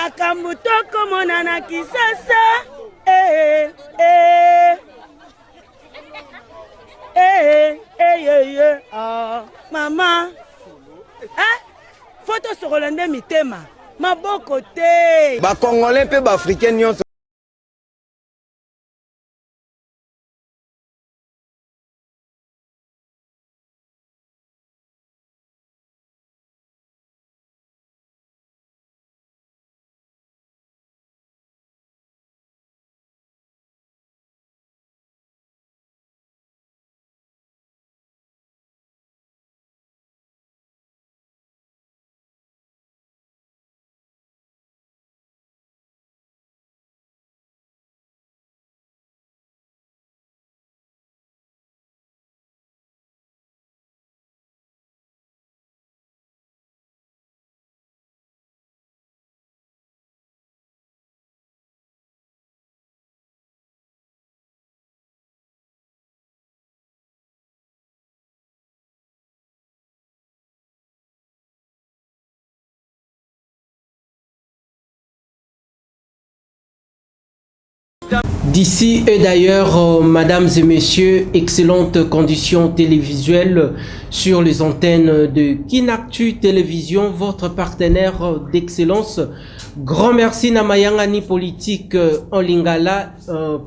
makambo tokomona na Kisasa. Eh eh eh eh eh ah mama photo sur Rolande mitema maboko te ba congolais pe ba africain nyonso. D'ici et d'ailleurs, mesdames et messieurs, excellentes conditions télévisuelles sur les antennes de Kinactu Télévision, votre partenaire d'excellence. Grand merci Namayangani Politique en Lingala,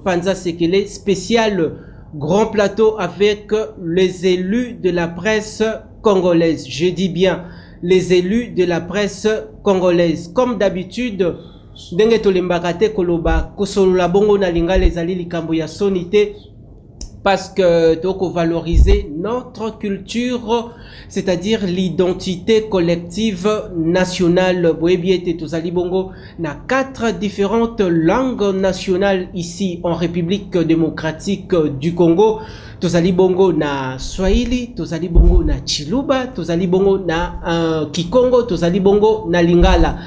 Panza Sekele, spécial grand plateau avec les élus de la presse congolaise. Je dis bien les élus de la presse congolaise. Comme d'habitude, ndenge tolembakate koloba kosolola bongo na lingala ezali likambo ya sonité parce que toko valoriser notre culture, c'est-à-dire l'identité collective nationale. Boyebiete tozali bongo na 4 différentes langues nationales ici en République démocratique du Congo. Tozali bongo na Swahili, tozali bongo na Chiluba, tozali bongo na Kikongo, tozali bongo na Lingala.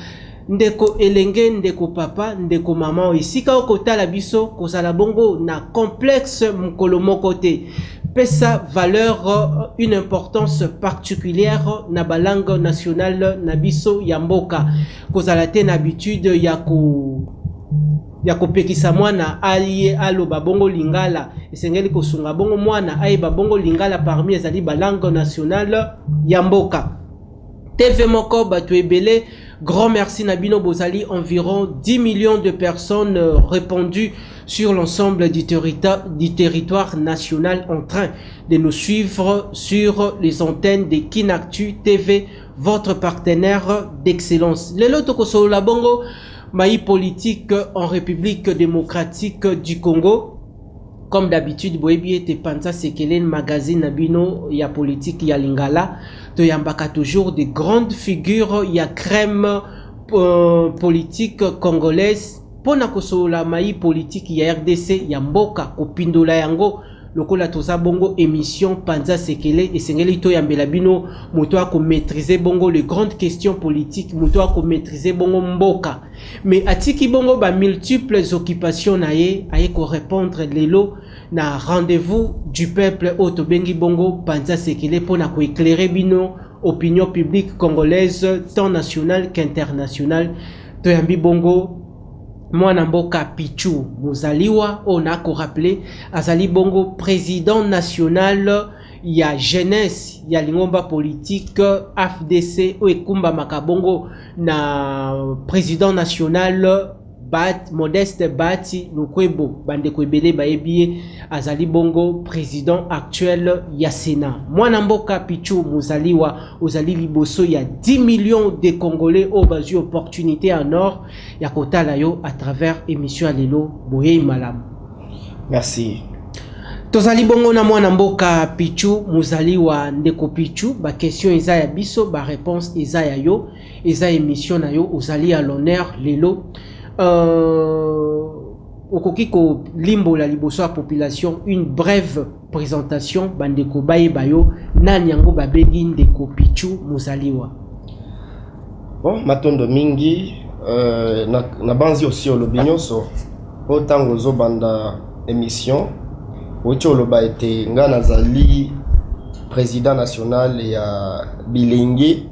Ndeko elenge, ndeko papa, ndeko maman, isika okotala biso kozala bongo na complexe mukolo moko te. Pesa valeur, une importance particulière na balangue nationale na biso ya mboka. Kozala te na habitude ya kopekisa mwana alie aloba bongo lingala, esengeli kosunga bongo mwana ayeba bongo lingala parmi ezali balangue nationale ya mboka. TV moko batu ebele. Grand merci Nabino Bozali, environ 10 millions de personnes répandues sur l'ensemble du territoire national en train de nous suivre sur les antennes de Kinactu TV, votre partenaire d'excellence. Le loto kosolola bongo, maï politique en République démocratique du Congo. Comme d'habitude, Boebi était Panza Sekelen magazine Nabino, il y a politique, il y a Lingala. Il y a toujours de grandes figures, il y a crème politique congolaise. Pona kosola maï politique, il y a RDC, il y a Mboka, Opindola Yango. Lokola toza bongo émission Panza Sekele et sengeli to yambela bino moto ako maîtriser bongo les grandes questions politiques, moto ako maîtriser bongo mboka. Mais atiki bongo ba multiples occupations naye aye ko répondre lelo na rendez-vous du peuple auto bengi bongo Panza Sekele pona ko éclairer bino opinion publique congolaise tant nationale qu'internationale. To yambi bongo Mwana Mboka Pichu Muzaliwa, on a ko rappelé azali bongo président national ya jeunesse ya lingomba politique AFDC o ekumba makabongo na président national Modeste Bati Lukwebo bande kwebele baebie azali bongo président actuel ya Sénat. Mwana Mboka Pichu Muzaliwa ozali liboso ya 10 millions de Congolais au bazu opportunité en or ya kotala yo à travers émission Alelo Boye Malam. Merci. Tozali bongo na Mwana Mboka Pichu Muzaliwa ndeko Pichu ba question eza ya biso ba réponse eza ya yo eza émission na yo ozali à l'honneur lelo. Okokiko limbo la liboso a population une brève présentation bandeko baye bayo nani yango babegi ndeko Pichu Muzaliwa. Bon matondo mingi na banzi aussi olobinyoso otango zo banda émission ocho loba ete ngana zali président national ya Bilenge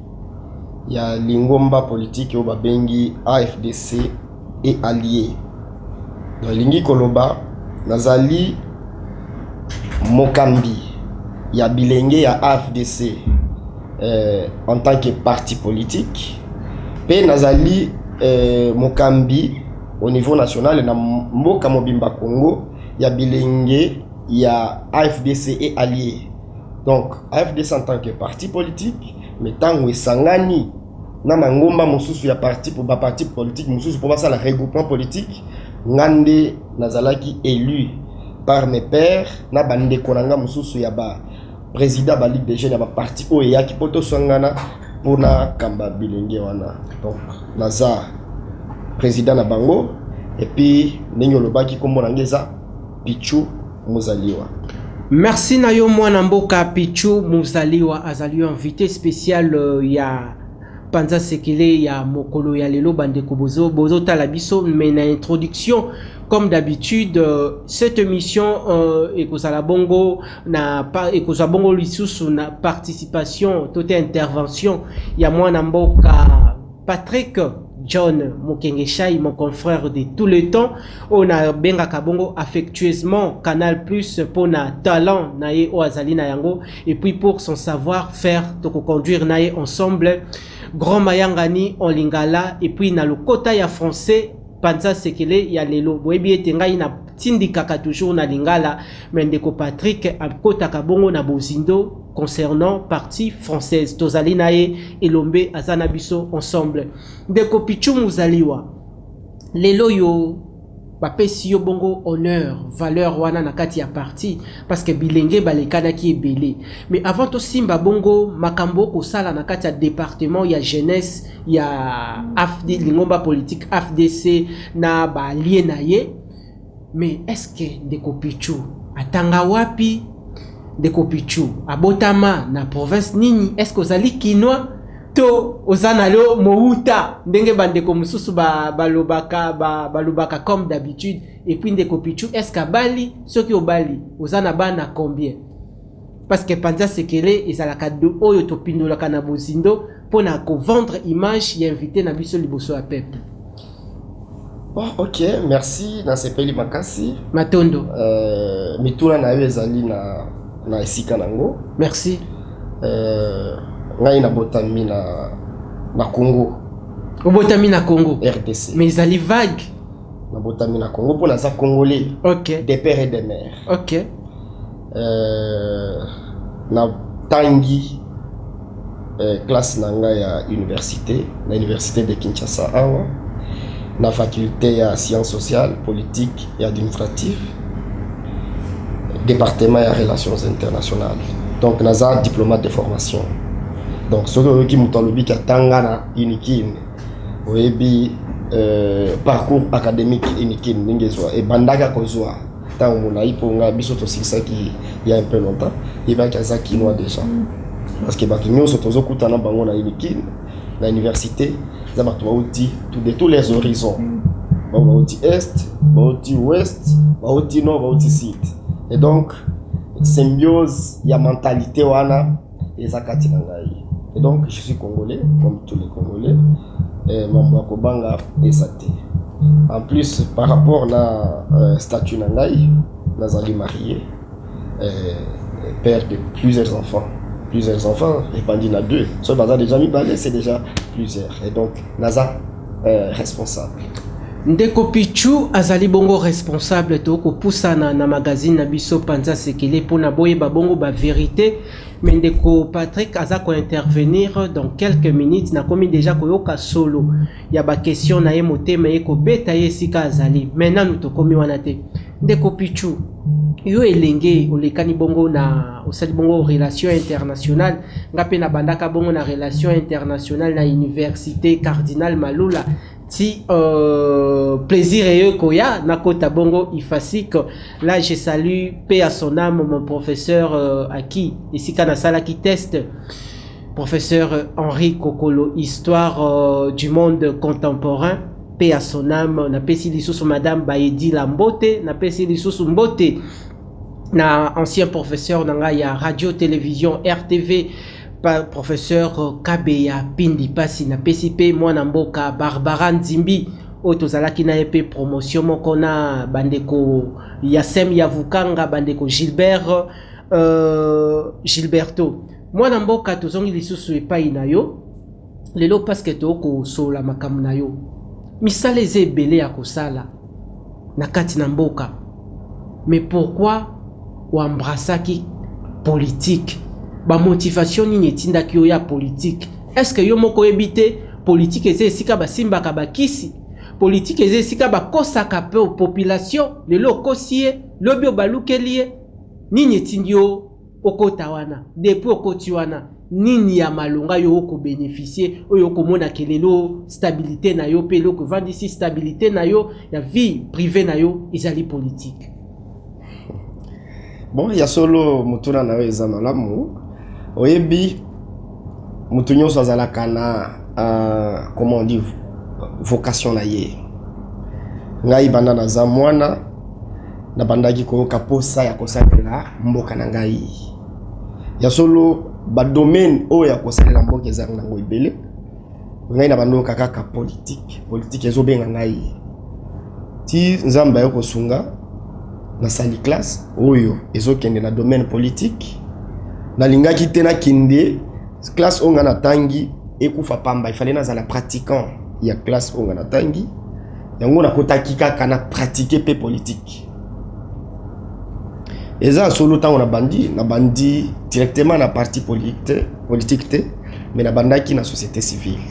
ya lingomba politique au babengi AFDC et alliés. Donc lingi koloba nazali mokambi ya bilenge ya AFDC en tant que parti politique pe nazali mokambi au niveau national na mboka mobimba Congo ya bilenge ya AFDC et alliés. Donc AFDC en tant que parti politique mais tango esangani na mangomba mosusu ya parti pour ba parti politique mosusu pour ça la regroupement politique ngande nazalaki élu par mes pairs na bande konanga mosusu ya ba président ba ligue des jeunes ya ba parti o ya ki poto sangana pour na kamba bilenge wana. Donc naza président na bango et puis ninyo lobaki kombo nangeza Pichu Muzaliwa. Merci Nayo Mwana Mboka Pichu Muzaliwa azali invité spécial ya Panza Sekele ya Mokolo ya Lelo Bandeko Bozo Talabiso. Mais na introduction comme d'habitude cette émission ekozala bongo na ekozala bongo lisusu na participation toute intervention ya Mwana Mboka Patrick John Mokengeshai, mon confrère de tout le temps. On a benga kabongo affectueusement Canal Plus pour na talent nae o azali na yango et puis pour son savoir-faire to conduire nae ensemble Grand Mayangani en lingala et puis na le kota ya français Panza Sekele ya lelo boyebi ete ngai na tindikaka toujours na lingala mendeko Patrick akota kabongo na bozindo concernant partie française tozali nae elombe azana biso ensemble ndeko Pichu Muzaliwa lelo yo bapesi yo bongo honneur valeur wana na kati ya parti parce que bilenge balekana ki ebele mais avant to simba bongo makambo ko sala na kati ya département ya jeunesse ya AFD lingomba politique AFDC na ba lié na ye. Mais est-ce que ndeko Pichu atanga wapi ndeko Pichu abotama na province nini? Est-ce que ozali kinwa to ozana lo mouta ndenge bandeko mususu balobaka comme d'habitude? Et puis ndeko Pichu est-ce qu'abali soki obali ozana bana combien? Parce que Panza Sekele ezalaka do oyo to pindolaka na bozindo pona ko vendre image ya invité na biso liboso ya peuple. Bon, ok, merci na sepeli makasi Matondo mituna na yo ezali na esika nango. Merci. Ngai na botami na Congo. Obotami na Congo RDC. Mais ezali vague. Na botami na Congo pour naza congolais. OK. Des pères et des mères. OK. Na tangi classe nanga ya université, na université de Kinshasa awa. Na faculté ya sciences sociales, politiques et administratives. Département ya relations internationales. Donc naza diplomate de formation. Donc ce qui mutalobi katanga na unikin oyebi parcours académique unikin ningezwa e bandaka kozwa tant mona iponga biso to sikisaki il y a un peu longtemps et ba kazaki noa déjà parce que ba kinyo so tozo kutana bango na unikin na université za ba touti de tous les horizons ba outi est ba outi ouest ba outi nord ba outi sud et donc symbiose ya mentalité wana ezakati na ngai. Et donc je suis congolais comme tous les Congolais et mambo kobanga esate. En plus par rapport na statut na ngai nazali marié père de plusieurs enfants répandus na deux. So baza déjà mi balé c'est déjà plusieurs et donc naza responsable. Ndeko Pichu azali bongo responsable to ko pusana na magazine na biso Panza Sekele pona boye ba bongo ba vérité. Mais ndeko Patrick aza ko intervenir dans quelques minutes na komi déjà koyoka solo ya ba question na ye motema ye ko beta ye sika azali. Maintenant nous to komi wana te. Ndeko Pichu yo elenge olekani bongo na osali bongo relation internationale ngape na bandaka bongo na relation internationale na université Cardinal Malula ti plaisir et koya nakota bongo ifasik. Là je salue paix à son âme mon professeur Aki isika na sala qui teste professeur Henri Kokolo histoire du monde contemporain. Paix à son âme na pesi lisusu madame Baedi Lambote na pesi lisusu Mbote na ancien professeur nanga ya radio télévision RTV professeur Kabeya Pindi Pasi na PCP mwana mboka Barbara Nzimbi otozalaki na EP promotion moko na bandeko Yasem Yavukanga bandeko Gilberto mwana mboka tozongi lisusu epai na yo lelo paske toko sola makamu na yo misala eze ebele ya kosala na kati na mboka mais pourquoi wambrasaki politique ba motivation nini etindaki yo ya politique est-ce que yo moko ebite politique eze esika basimbaka bakisi politique eze esika bakosaka pe population lelo okosie lobi obalukelie nini etindi yo okota wana depuis okoti wana nini ya malonga yo oko bénéficier oyo komona kelelo stabilité na yo pe loko vandisi stabilité na yo ya vie privée na yo ezali politique. Bon, ya solo mutuna na yo eza malamu oyebi mutu nyonso azalaka na comment on dit vocation na ye ngai banda naza mwana na bandaki koyoka posa ya kosalela mboka na ngai ya solo ba domaine oyo ya kosalela mboka eza nango ebele ngai na bando kaka politique ezobenga ngai ti nzamba yo kosunga na sali classe oyo ezokende na domaine politique na lingaki te na kinde classe onga na tangi ekufa pamba ifale na zala pratiquant ya classe onga na tangi yango na kotaki kaka na pratiquer pe politique eza solo tango na bandi directement na parti politique te mais na bandaki na société civile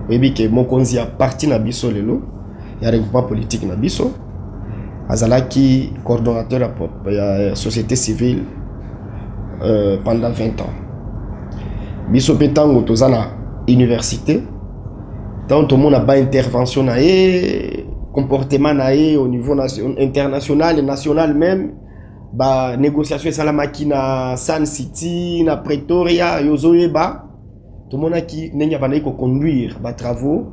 oyebi ke mokonzi ya parti na biso lelo ya regroupement politique na biso azalaki coordonnateur ya société civile pendant 20 ans biso pe tango toza na université tant tout le monde a ba intervention na comportement na au niveau international et national même ba négociation salamaki na Sun City na Pretoria yozoyeba tout le monde qui nenya bandai ko conduire ba travaux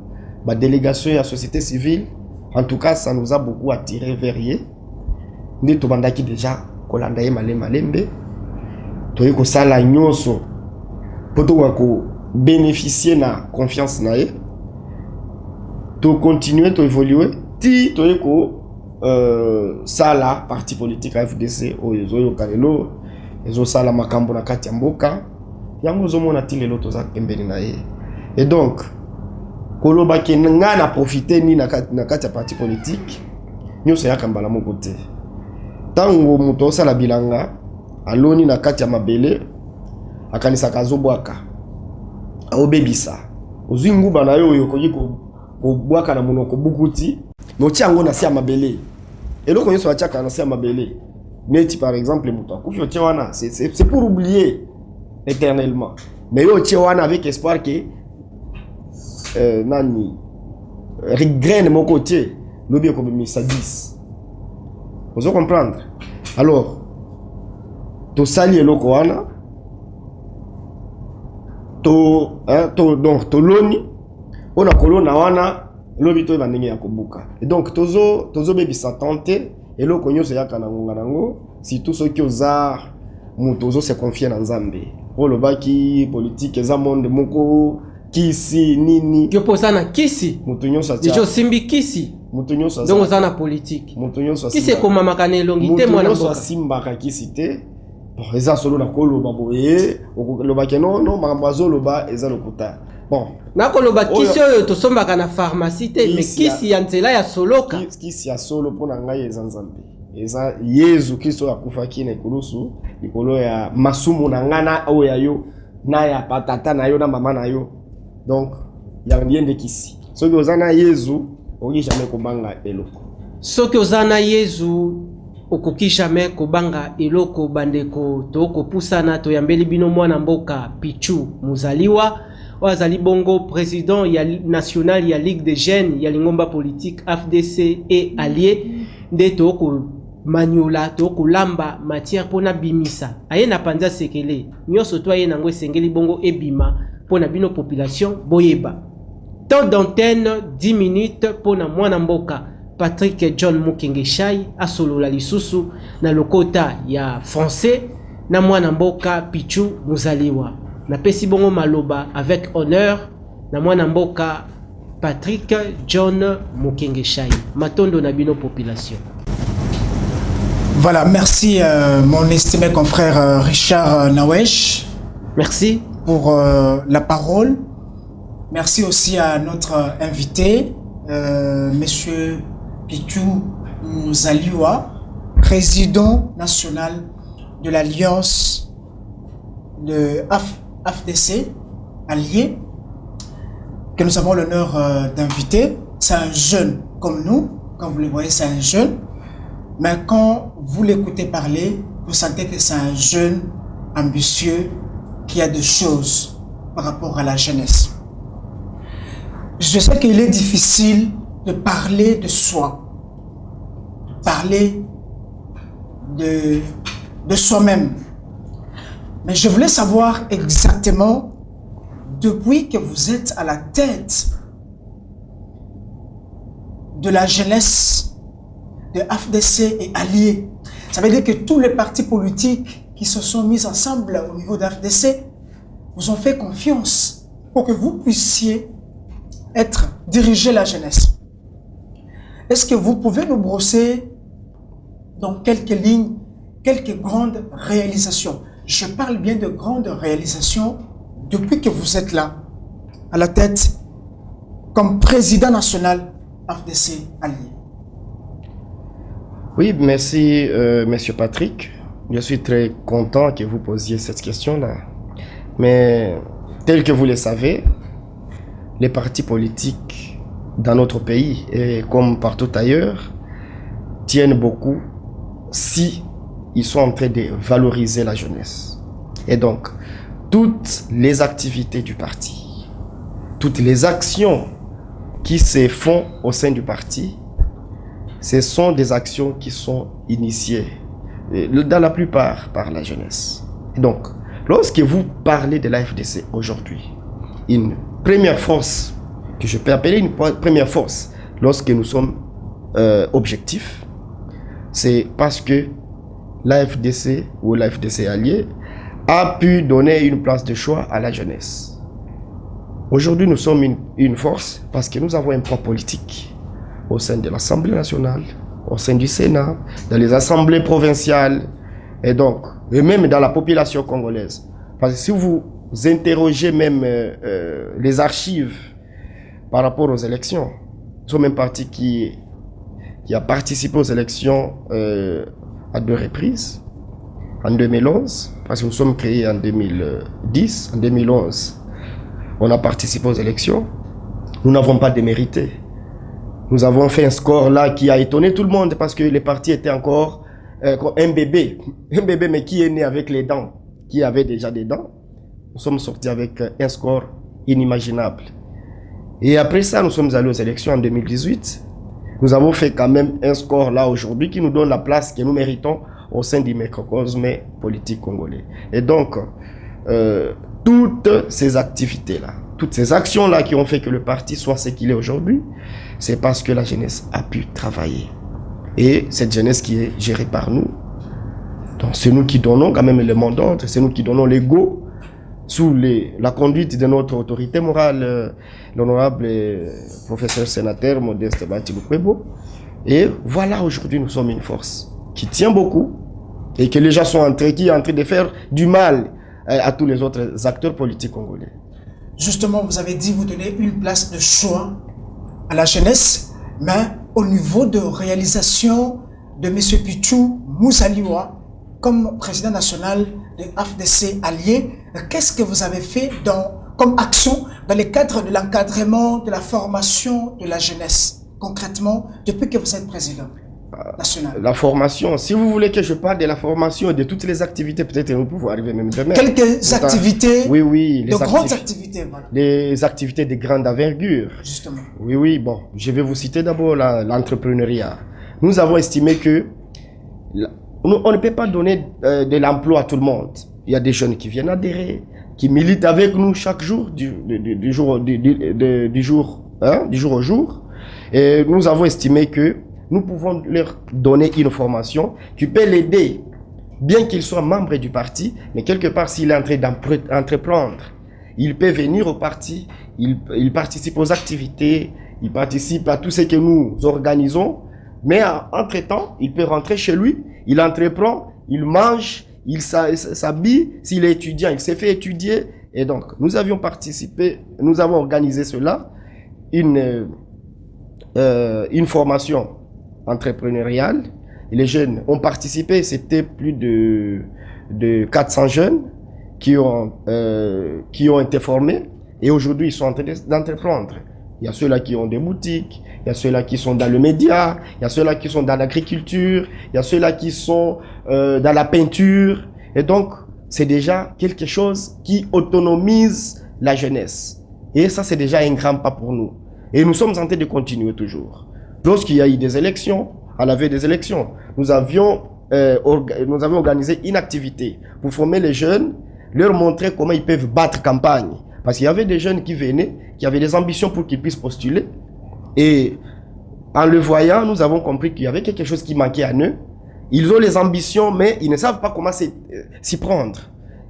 ba délégation ya société civile en tout cas ça nous a beaucoup attiré vers ye ndi to bandaki déjà kolanda ye malembe to yeko sala nyonso poto ko bénéficier na confiance na ye to continuer to évoluer ti to yeko sala parti politique FDC oyo kalelo ezo sala makambo na kati ya mboka yango zomona ti lelo to za pembeni na ye et donc koloba ke nga na profiter ni na kati ya parti politique nyonso yakambala moko te tango muto sala bilanga aloni na kati ya mabele akanisa kazobwaka aobebisa ozwi nguba na yo yokoki kobwaka na monoko bukuti noti yango na si ya mabele eloko nyonso atiaka na si ya mabele neti par exemple muto akufi otie wana c'est pour oublier éternellement mais yo otie wana avec espoir que nani regraine mon côté lobi ko bimisa 10 vous comprendre alors to sali eloko wana donc to loni ona kolona wana lobi to bandenge ya kobuka et donc tozo bebisa tenter eloko nyonso yaka na ngonga nango si tout ceux qui oza mutozo se confier na Nzambe olobaki politique eza monde moko kisi nini yo posana kisi mutu nyonso atia dijo simbi kisi mutu nyonso donc ozana politique mutu nyonso kisi ko mama kanelongi te mwana mboka simbaka kisi te bon eza solo na koloba boye okolobaki non makambo loba eza lokuta bon nakoloba kisi oyo tosombaka na pharmacie te mais kisi ya nzela ya soloka kisi ya solo pona ngai eza Nzambe eza Yesu Kristo akufaki na ikulusu likolo ya masumu na ngana oyo yo na ya patata na yo na mama na yo donc ya ndiende kisi soki ozana Yesu okoki jamais kobanga eloko soki ozana Yesu okoki jamais kobanga eloko bandeko toko pusana to yambeli bino mwana mboka Pichu Muzaliwa wazali bongo président ya national ya Ligue des Jeunes ya lingomba politique FDC et allié nde toko maniola toko lamba matière pona bimisa aye na panza sekele nyoso to aye nango sengeli bongo ebima pona bino population boyeba temps d'antenne 10 minutes pona mwana mboka Patrick John Mukengeshai asolola lisusu na lokota ya français na mwana mboka Pichu Muzaliwa. na pesi bongo maloba avec honneur na mwana mboka Patrick John Mokengeshai. Matondo na bino population. Voilà, merci mon estimé confrère Richard Nawesh. Merci pour la parole. Merci aussi à notre invité, Monsieur Pichou Muzaliwa, président national de l'Alliance de AFDC, allié, que nous avons l'honneur d'inviter. C'est un jeune comme nous, comme vous le voyez, c'est un jeune. Mais quand vous l'écoutez parler, vous sentez que c'est un jeune ambitieux qui a des choses par rapport à la jeunesse. Je sais qu'il est difficile de parler de soi, parler de soi-même. Mais je voulais savoir exactement, depuis que vous êtes à la tête de la jeunesse de AFDC et alliés, ça veut dire que tous les partis politiques qui se sont mis ensemble au niveau d'AFDC vous ont fait confiance pour que vous puissiez diriger la jeunesse. Est-ce que vous pouvez nous brosser dans quelques lignes, quelques grandes réalisations? Je parle bien de grandes réalisations depuis que vous êtes là, à la tête, comme président national AFDC allié. Oui, merci, Monsieur Patrick. Je suis très content que vous posiez cette question-là. Mais, tel que vous le savez, les partis politiques dans notre pays, et comme partout ailleurs, tiennent beaucoup si ils sont en train de valoriser la jeunesse. Et donc, toutes les activités du parti, toutes les actions qui se font au sein du parti, ce sont des actions qui sont initiées, dans la plupart, par la jeunesse. Et donc, lorsque vous parlez de l'AFDC aujourd'hui, une première force, que je peux appeler une première force, lorsque nous sommes objectifs, c'est parce que l'AFDC ou l'AFDC allié a pu donner une place de choix à la jeunesse. Aujourd'hui, nous sommes une force parce que nous avons un poids politique au sein de l'Assemblée nationale, au sein du Sénat, dans les assemblées provinciales, et donc, et même dans la population congolaise. Parce que si vous interrogez même les archives par rapport aux élections, nous sommes un parti qui a participé aux élections à 2 reprises, en 2011, parce que nous sommes créés en 2010, en 2011, on a participé aux élections, nous n'avons pas démérité. Nous avons fait un score là qui a étonné tout le monde parce que les partis étaient encore un bébé mais qui est né avec les dents, qui avait déjà des dents. Nous sommes sortis avec un score inimaginable. Et après ça, nous sommes allés aux élections en 2018. Nous avons fait quand même un score là aujourd'hui qui nous donne la place que nous méritons au sein du microcosme politique congolais. Et donc, toutes ces activités-là, toutes ces actions-là qui ont fait que le parti soit ce qu'il est aujourd'hui, c'est parce que la jeunesse a pu travailler. Et cette jeunesse qui est gérée par nous, donc c'est nous qui donnons quand même le mot d'ordre, c'est nous qui donnons l'ego sous la conduite de notre autorité morale, l'honorable professeur sénateur Modeste Batiloukwebo. Et voilà, aujourd'hui, nous sommes une force qui tient beaucoup et que les gens sont qui est en train de faire du mal à tous les autres acteurs politiques congolais. Justement, vous avez dit vous donnez une place de choix à la jeunesse, mais au niveau de réalisation de M. Pichou Muzaliwa comme président national de AFDC allié, qu'est-ce que vous avez fait comme action dans le cadre de l'encadrement, de la formation de la jeunesse, concrètement, depuis que vous êtes président national? La formation, si vous voulez que je parle de la formation et de toutes les activités, peut-être nous pouvons arriver même demain. Quelques activités, oui, de grandes activités. Voilà. Des activités de grande envergure. Justement. Oui, bon, je vais vous citer d'abord l'entrepreneuriat. Nous avons estimé que on ne peut pas donner de l'emploi à tout le monde. Il y a des jeunes qui viennent adhérer, qui militent avec nous chaque jour, du jour au jour. Et nous avons estimé que nous pouvons leur donner une formation qui peut l'aider bien qu'il soit membre du parti, mais quelque part, s'il est en train d'entreprendre, il peut venir au parti, il participe aux activités, il participe à tout ce que nous organisons, mais entre-temps, il peut rentrer chez lui, il entreprend, il mange, il s'habille, s'il est étudiant, il s'est fait étudier. Et donc, nous avions participé, nous avons organisé cela, une formation entrepreneuriale. Et les jeunes ont participé, c'était plus de 400 jeunes qui ont été formés. Et aujourd'hui, ils sont en train d'entreprendre. Il y a ceux-là qui ont des boutiques, il y a ceux-là qui sont dans le média, il y a ceux-là qui sont dans l'agriculture, il y a ceux-là qui sont dans la peinture. Et donc, c'est déjà quelque chose qui autonomise la jeunesse. Et ça, c'est déjà un grand pas pour nous. Et nous sommes en train de continuer toujours. Lorsqu'il y a eu des élections, à la veille des élections, nous avions organisé une activité pour former les jeunes, leur montrer comment ils peuvent battre campagne. Parce qu'il y avait des jeunes qui venaient, qui avaient des ambitions pour qu'ils puissent postuler. Et en le voyant, nous avons compris qu'il y avait quelque chose qui manquait à eux. Ils ont les ambitions, mais ils ne savent pas comment s'y prendre.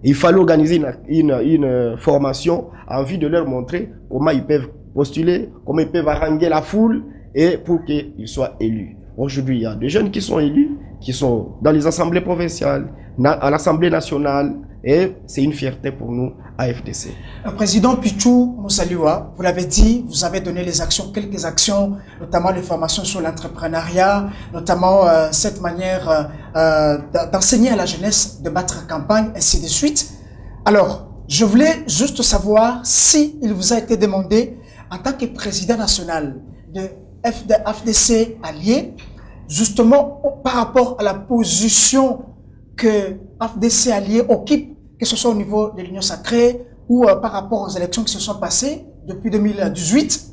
Il fallait organiser une formation en vue de leur montrer comment ils peuvent postuler, comment ils peuvent haranguer la foule et pour qu'ils soient élus. Aujourd'hui, il y a des jeunes qui sont élus, qui sont dans les assemblées provinciales, à l'Assemblée nationale, et c'est une fierté pour nous à FDC. Président Pichou Muzaliwa, vous l'avez dit, vous avez donné quelques actions, notamment les formations sur l'entrepreneuriat, notamment cette manière d'enseigner à la jeunesse de battre campagne, ainsi de suite. Alors, je voulais juste savoir si il vous a été demandé, en tant que président national de FDC Allié, justement par rapport à la position que FDC Allié occupe, que ce soit au niveau de l'Union Sacrée ou par rapport aux élections qui se sont passées depuis 2018,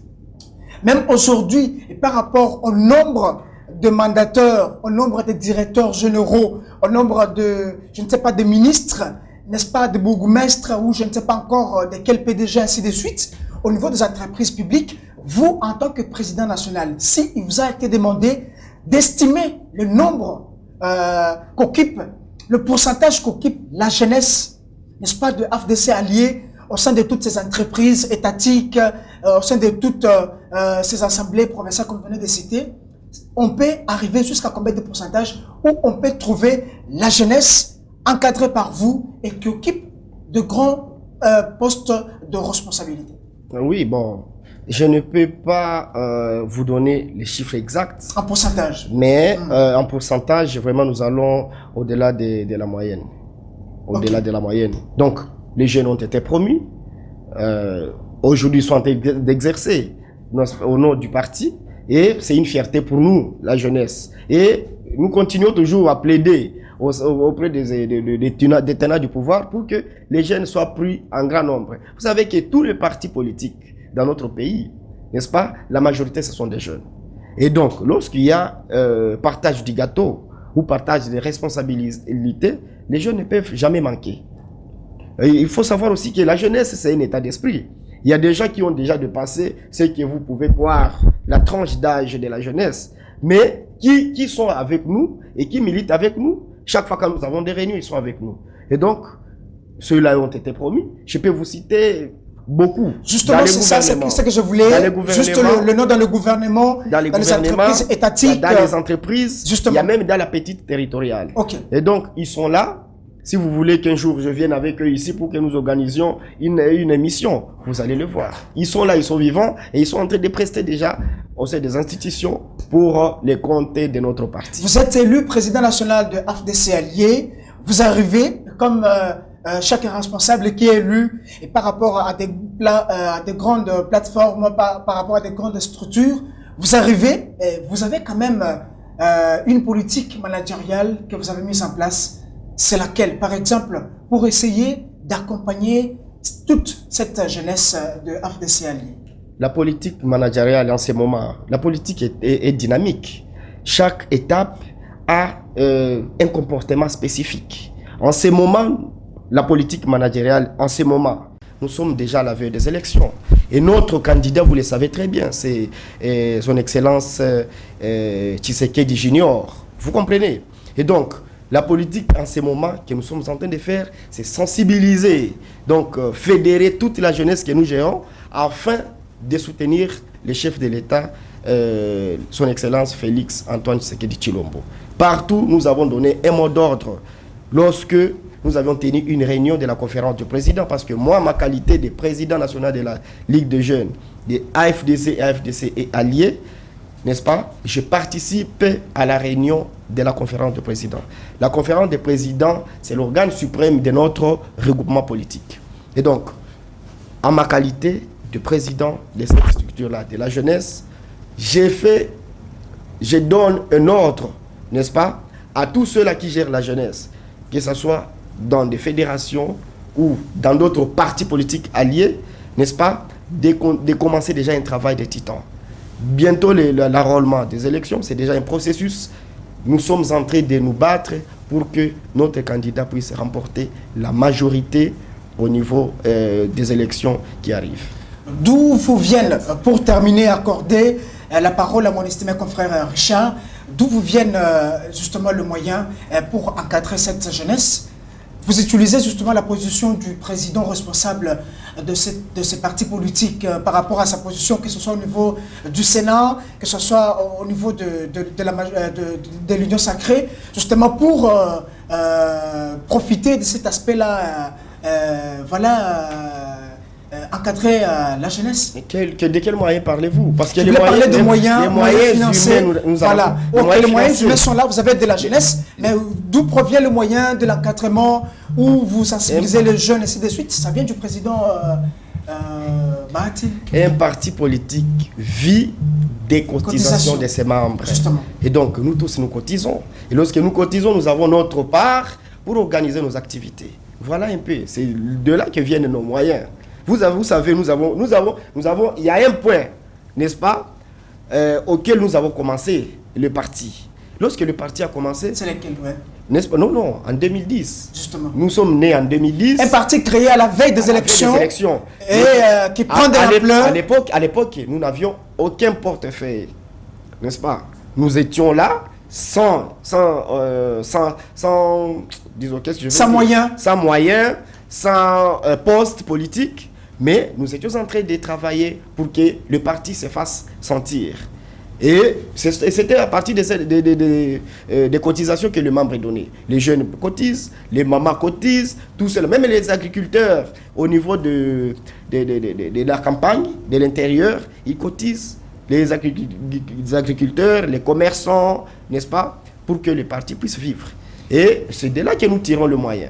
même aujourd'hui, et par rapport au nombre de mandateurs, au nombre de directeurs généraux, au nombre de, je ne sais pas, de ministres, n'est-ce pas, de bourgmestres ou je ne sais pas encore de quel PDG, ainsi de suite, au niveau des entreprises publiques, vous, en tant que président national, si il vous a été demandé d'estimer le nombre qu'occupe, le pourcentage qu'occupe la jeunesse, n'est-ce pas, de FDC Allié au sein de toutes ces entreprises étatiques, au sein de toutes ces assemblées provinciales comme vous venez de citer, on peut arriver jusqu'à combien de pourcentage où on peut trouver la jeunesse encadrée par vous et qui occupe de grands postes de responsabilité? Oui, bon, je ne peux pas vous donner les chiffres exacts. En pourcentage. Mais en pourcentage, vraiment, nous allons au-delà de la moyenne. Au-delà de la moyenne. Donc, les jeunes ont été promus. Aujourd'hui, ils sont en train d'exercer au nom du parti. Et c'est une fierté pour nous, la jeunesse. Et nous continuons toujours à plaider auprès des tenants du pouvoir pour que les jeunes soient pris en grand nombre. Vous savez que tous les partis politiques dans notre pays, n'est-ce pas, la majorité, ce sont des jeunes. Et donc, lorsqu'il y a partage du gâteau ou partage des responsabilités, les jeunes ne peuvent jamais manquer. Et il faut savoir aussi que la jeunesse, c'est un état d'esprit. Il y a des gens qui ont déjà dépassé ce que vous pouvez voir, la tranche d'âge de la jeunesse, mais qui sont avec nous et qui militent avec nous. Chaque fois que nous avons des réunions, ils sont avec nous. Et donc, ceux-là ont été promis. Je peux vous citer beaucoup. Justement, c'est ça, c'est ce que je voulais. Juste le nom dans le gouvernement, dans les entreprises étatiques. Dans les entreprises, justement. Il y a même dans la petite territoriale. Okay. Et donc, ils sont là. Si vous voulez qu'un jour je vienne avec eux ici pour que nous organisions une émission, vous allez le voir. Ils sont là, ils sont vivants et ils sont en train de prester déjà au sein des institutions pour les comptes de notre parti. Vous êtes élu président national de FDC Allié. Vous arrivez comme chaque responsable qui est élu et par rapport à des grandes plateformes, par rapport à des grandes structures, vous arrivez et vous avez quand même une politique managériale que vous avez mise en place. C'est laquelle, par exemple, pour essayer d'accompagner toute cette jeunesse de FDC Allié? La politique managériale en ce moment, la politique est dynamique. Chaque étape a un comportement spécifique. En ce moment, la politique managériale, en ce moment, nous sommes déjà à la veille des élections. Et notre candidat, vous le savez très bien, c'est son Excellence Tshisekedi Junior. Vous comprenez? Et donc, La politique, en ce moment, que nous sommes en train de faire, c'est sensibiliser, donc fédérer toute la jeunesse que nous gérons, afin de soutenir les chefs de l'État, son Excellence Félix Antoine Tshisekedi Tshilombo. Partout, nous avons donné un mot d'ordre lorsque nous avions tenu une réunion de la conférence du président, parce que moi, ma qualité de président national de la Ligue de jeunes, des AFDC, AFDC et alliés, n'est-ce pas, je participe à la réunion de la conférence du président. La conférence des présidents, c'est l'organe suprême de notre regroupement politique. Et donc, en ma qualité de président de cette structure-là, de la jeunesse, je donne un ordre, n'est-ce pas, à tous ceux-là qui gèrent la jeunesse, que ce soit dans des fédérations ou dans d'autres partis politiques alliés, n'est-ce pas, de commencer déjà un travail de titan. Bientôt l'enrôlement des élections, c'est déjà un processus. Nous sommes en train de nous battre pour que notre candidat puisse remporter la majorité au niveau des élections qui arrivent. D'où vous viennent, pour terminer, accorder la parole à mon estimé confrère Richard, d'où vous viennent justement le moyen pour encadrer cette jeunesse? Vous utilisez justement la position du président responsable de ces partis politiques par rapport à sa position, que ce soit au niveau du Sénat, que ce soit au niveau de l'Union sacrée, justement pour profiter de cet aspect-là, encadrer la jeunesse. De quels moyens parlez-vous? Parce que les moyens financiers, nous voilà. Les moyens humains sont là, vous avez de la jeunesse, mais d'où provient le moyen de l'encadrement, où vous sensibilisez les jeunes, et ainsi de suite? Ça vient du président Bahati. Un parti politique vit des cotisations de ses membres. Justement. Et donc, nous tous, nous cotisons. Et lorsque nous cotisons, nous avons notre part pour organiser nos activités. Voilà un peu. C'est de là que viennent nos moyens. Vous savez, il y a un point, n'est-ce pas, auquel nous avons commencé le parti. Lorsque le parti a commencé... C'est lequel, ouais. N'est-ce pas? Non, en 2010. Justement. Nous sommes nés en 2010. Un parti créé à la veille des élections. Et qui prend de l'ampleur. À l'époque, nous n'avions aucun portefeuille, n'est-ce pas? Nous étions là sans moyens, sans poste politique. Mais nous étions en train de travailler pour que le parti se fasse sentir. Et c'était à partir des cotisations que les membres donnaient. Les jeunes cotisent, les mamans cotisent, tout cela. Même les agriculteurs, au niveau de la campagne, de l'intérieur, ils cotisent. Les agriculteurs, les commerçants, n'est-ce pas, pour que le parti puisse vivre. Et c'est de là que nous tirons le moyen.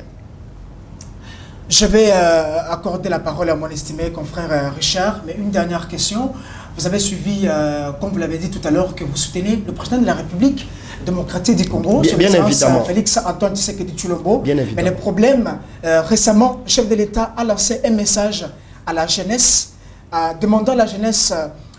Je vais accorder la parole à mon estimé confrère Richard, mais une dernière question. Vous avez suivi, comme vous l'avez dit tout à l'heure, que vous soutenez le président de la République démocratique du Congo, bien évidemment. Félix Antoine Tshisekedi Tshilombo. Bien évidemment. Mais le problème, récemment, le chef de l'État a lancé un message à la jeunesse, demandant à la jeunesse,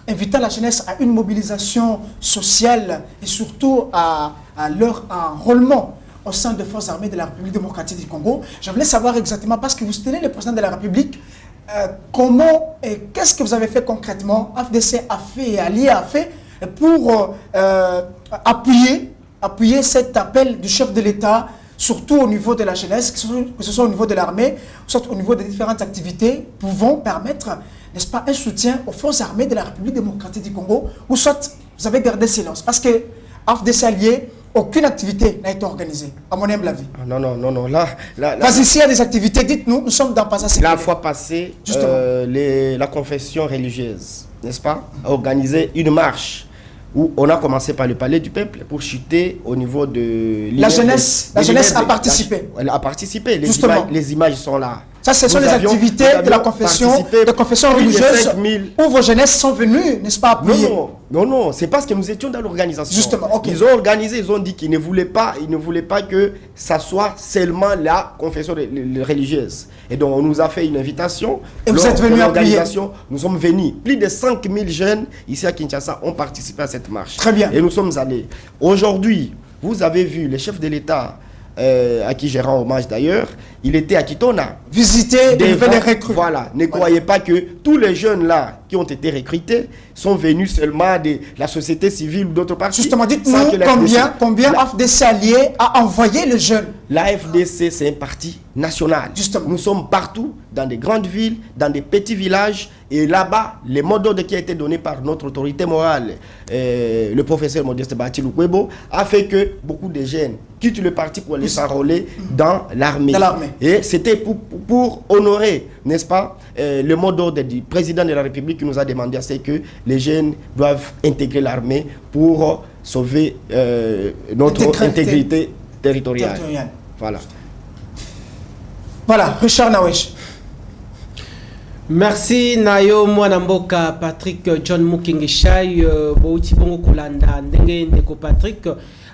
invitant la jeunesse à une mobilisation sociale et surtout à leur enrôlement au sein des forces armées de la République démocratique du Congo. Je voulais savoir exactement, parce que vous soutenez le président de la République, comment et qu'est-ce que vous avez fait concrètement, AFDC a fait et Allié a fait pour appuyer cet appel du chef de l'État, surtout au niveau de la jeunesse, que ce soit au niveau de l'armée, soit au niveau des différentes activités, pouvant permettre, n'est-ce pas, un soutien aux forces armées de la République démocratique du Congo, ou soit vous avez gardé silence, parce que AFDC Allié, aucune activité n'a été organisée, à mon humble avis. Non. Parce qu'ici, il y a des activités, dites-nous, nous sommes dans Passasi. La fois passée, la confession religieuse, n'est-ce pas, a organisé une marche où on a commencé par le palais du peuple pour chuter au niveau de... La jeunesse a participé. Elle a participé, les images sont là. Ça, ce sont les activités de la confession religieuse où vos jeunesses sont venues, n'est-ce pas, appuyer. Non, c'est parce que nous étions dans l'organisation. Justement, ok. Ils ont organisé, ils ont dit qu'ils ne voulaient pas que ça soit seulement la confession religieuse. Et donc, on nous a fait une invitation. Et vous êtes venus appuyer. Nous sommes venus. Plus de 5000 jeunes ici à Kinshasa ont participé à cette marche. Très bien. Et nous sommes allés. Aujourd'hui, vous avez vu le chef de l'État, à qui j'ai rendu hommage d'ailleurs, il était à Kitona. Visiter des nouvelles recrues. Voilà. Ne croyez pas que tous les jeunes là qui ont été recrutés sont venus seulement de la société civile ou d'autres parties. Justement, dites-nous combien AFDC alliés a envoyé les jeunes. La FDC, c'est un parti national. Justement. Nous sommes partout, dans des grandes villes, dans des petits villages. Et là-bas, le mot d'ordre qui a été donné par notre autorité morale, le professeur Modeste Batiloukwebo, a fait que beaucoup de jeunes quittent le parti pour aller s'enrôler dans l'armée. Et c'était pour honorer, n'est-ce pas, le mot d'ordre du président de la République qui nous a demandé, c'est que les jeunes doivent intégrer pour sauver notre intégrité territoriale. Voilà. Voilà, Richard Nawesh. Merci Nayo Mwanamboka Patrick John Mukingeshai Bouti Bongo Kolanda Ndenge Ndeko Patrick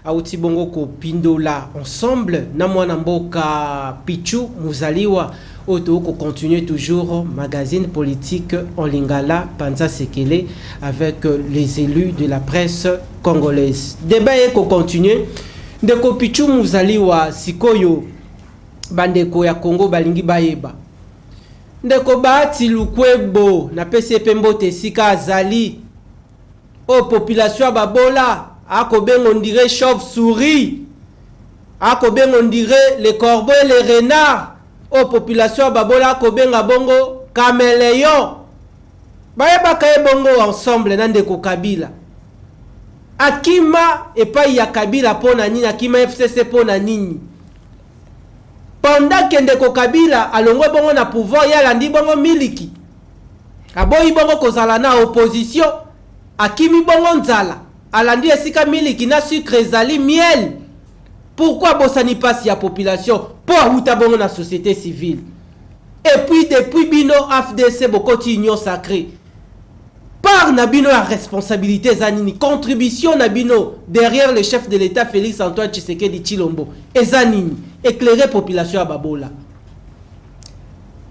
Auti Bongo Ko Pindola ensemble na Mwanamboka Pichu Muzaliwa Oto ko continue toujours magazine politique en lingala Panza Sekele avec les élus de la presse congolaise. Débat ko continue Ndeko Pichu Muzaliwa Sikoyo bandeko ya Congo balingi bayeba ndeko Bahati Lukwebo na PCP Mbote sika azali o population babola akobengo on dirait chauve-souris akobengo on dirait les corbeaux et les renards o population babola akobenga bongo caméléon bayeba kaye bongo ensemble na ndeko Kabila akima epai ya Kabila pona nini akima FCC pona nini pendant que ndeko Kabila alongwe bongo na pouvoir ya landi bongo miliki aboyi bongo kozala na opposition akimi bongo nzala alandi esika miliki na sucre ezali miel pourquoi bosani pasi ya population po ahuta bongo na société civile et puis depuis bino AFDC bokoti union sacrée par Nabino a responsabilité zanini contribution Nabino derrière le chef de l'État Félix Antoine Tshisekedi Chilombo et zanini éclairer population à Babola.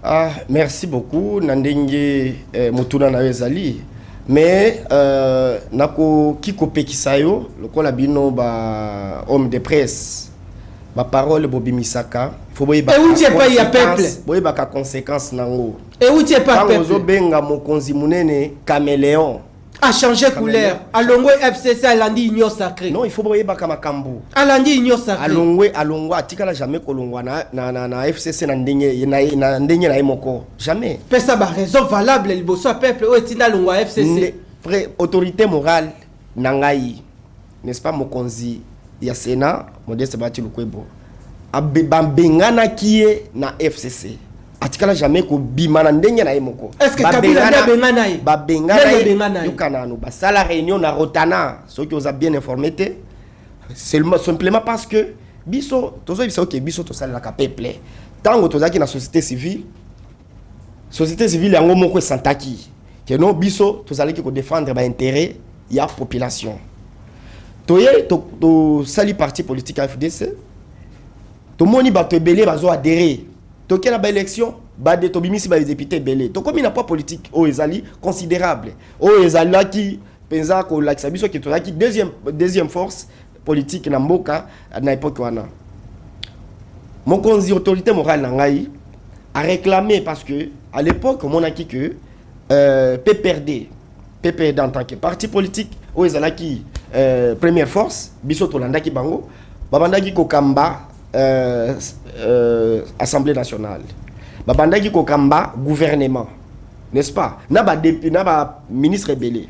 Ah, merci beaucoup Nandenge Mutuna na Ezali mais nako kiko pekisayo lokola bino ba homme de presse ba parole Bobi Misaka faut boye ba boye ba ka conséquence nango et où tu es pas peuple ozo benga mokonzi munene caméléon a changé couleur alongwe FCC alandi union sacrée non il faut boye ba kama kambu alandi union sacrée alongwe atikala jamais kolongwa na FCC na ndenge na imoko jamais pesa ba raison valable liboso peuple o etina longwa FCC autorité morale nangai n'est-ce pas mokonzi ya Sénat Modeste Batiloukwebo abengana kiye na FCC atikala jamais ko bimana ndenge na imoko est-ce que Kabila bengana yi babengana yukanano basala réunion na Rotana ceux qui ont bien informé simplement parce que biso tozo biso que biso to sala ka peuple tango tozaki na société civile yango moko santaki que non biso tozalaki ko défendre ba intérêt ya population toye to sali parti politique FDC to moni bato ebele bazo adhérer to kela ba élection ba de to bimisi ba député belé to comme il n'a pas politique o ezali considérable o ezali ki penza ko la biso ki to la ki deuxième force politique na mboka na époque wana mokonzi autorité morale na ngai a réclamé parce que à l'époque on a dit que PPRD en tant que parti politique o ezali ki première force biso to landa ki bango babandaki ko kamba Assemblée nationale babandaki ko kamba gouvernement n'est-ce pas na ba ministre belé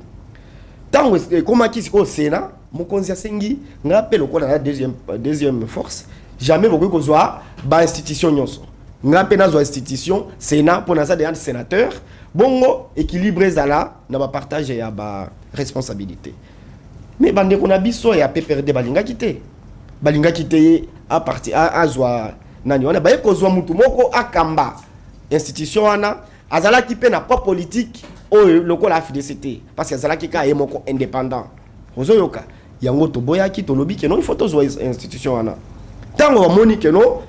tango comme qui au Sénat mokonzi asengi ngape lokola na deuxième force jamais beaucoup kozwa ba institution nyonso ngape na zo institution Sénat pour na ça des sénateurs bongo équilibre zala na ba partage ya ba responsabilité mais bande ko na biso ya PPRD balinga kité à partir à zwa nani wana baye kozwa mutu moko akamba institution wana azala ki pe na pas politique o lokola FDCT parce que azala ki ka yemoko indépendant ozoyoka yango to boya ki to lobi ke non il faut tozwa institution wana tango moni ke non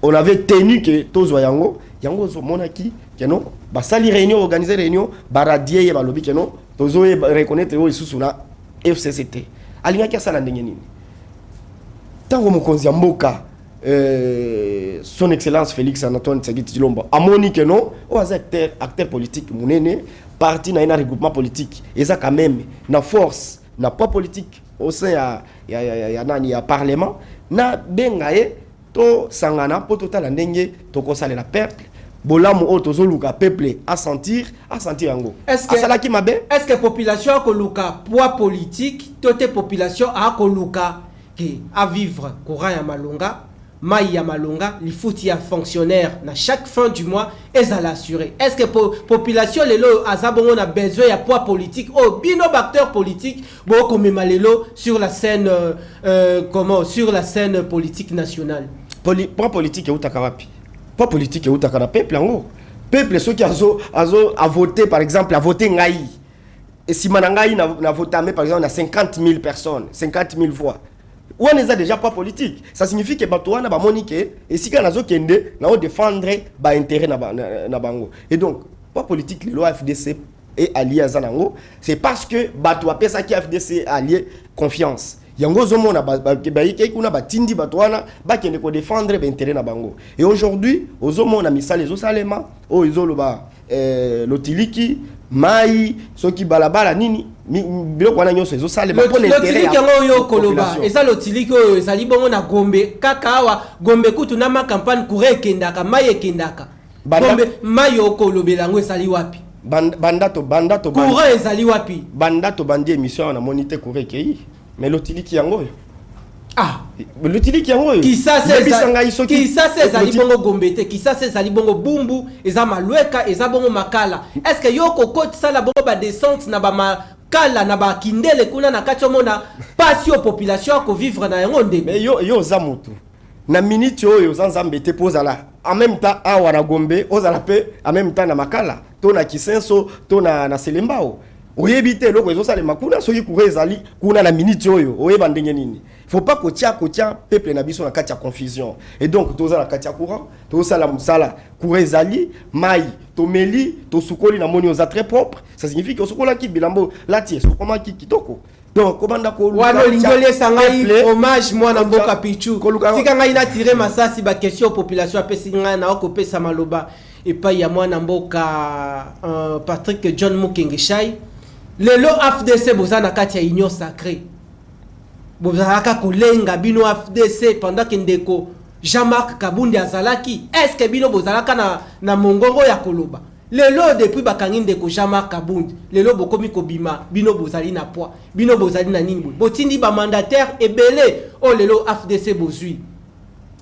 on avait tenu que tozwa yango zo monaki ke non ba sali réunion organiser réunion ba radier ba lobi ke non tozo reconnaître o isusuna FCCT alinga ki sala ndenge nini tango mokonzi ya mboka son excellence Félix Antoine Tshisekedi Tshilombo amoni que non aux acteurs politiques munene parti na un regroupement politique et ça quand même na force na pas politique au sein ya parlement na bengaye to sangana po total ndenge to ko salela peuple bolamu o to zoluka peuple à sentir yango est-ce que asala ki mabe est-ce que population ko luka poids politique toute population a ko luka qui à vivre courant ya malonga mai ya malonga li fouti ya fonctionnaire na chaque fin du mois et à l'assurer est-ce que population lelo azabongo na besoin ya poids politique oh bino acteur politique bo comme malelo sur la scène sur la scène politique nationale poids politique et utakawapi pas politique et utakana peuple yango peuple ceux qui a voté par exemple a voté ngai et si manangai na voté mais par exemple on a 50 000 personnes 50 000 voix ou on est déjà pas politique ça signifie que batoana ba monique et si kana zo kende na o défendre ba intérêt na bango et donc pas politique le FDC et allié à Zanango c'est parce que batoa pesa ki FDC allié confiance yango zo mona ba kuna batindi batoana ba kende ko défendre ba intérêt na bango et aujourd'hui ozo mona misale zo salema o izolo ba lotiliki mai soki balabala nini biloko wana nyonso ezo salema pour l'intérêt ya koloba eza lotiliki oyo ezali bongo na Gombe kaka awa Gombe kutu na ma campagne kure kendaka mai ekendaka Gombe mai okolobela ngo ezali wapi bandato courant ezali wapi bandato bandi émission na monité kure kei mais lotiliki yango ah lotiliki yango kisasa ezali bongo Gombe te kisasa ezali bongo bumbu eza malweka eza bongo makala est-ce que yoko côte sala bongo ba descente na ba makala na ba kindele kuna na kati mona passion population ko vivre na yango ndenge mais yo za mutu na minute oyo zanzambe te pozala en même temps awa na Gombe ozala pe en même temps na makala to na Kisenso to na Selembao oyebite loko ezosala makuna soki kure ezali kuna na minute oyo oyeba ndenge nini faut pas kotia peuple na biso na kati ya confusion et donc toza na kati ya courant tosala musala kure ezali mai tomeli to sukoli na moni oza très propre ça signifie que sokola ki bilambo lati sokoma ki kitoko donc komanda ko wano lingole sangai hommage mwana mboka pichu tika ngai na tirer masasi ba question population apesi ngai na okopesa maloba et pas ya mwana mboka Patrick John Mukengeshai lelo FDC bozana kati ya union sacrée bozalaka kolenga bino FDC pendant que ndeko Jean-Marc Kabundi azalaki est-ce que bino bozalaka na mongongo ya koloba lelo depuis bakangi ndeko Jean-Marc Kabundi lelo bokomi kobima bino bozali na poids bino bozali na nini botindi ba mandataire ebele o lelo FDC bozui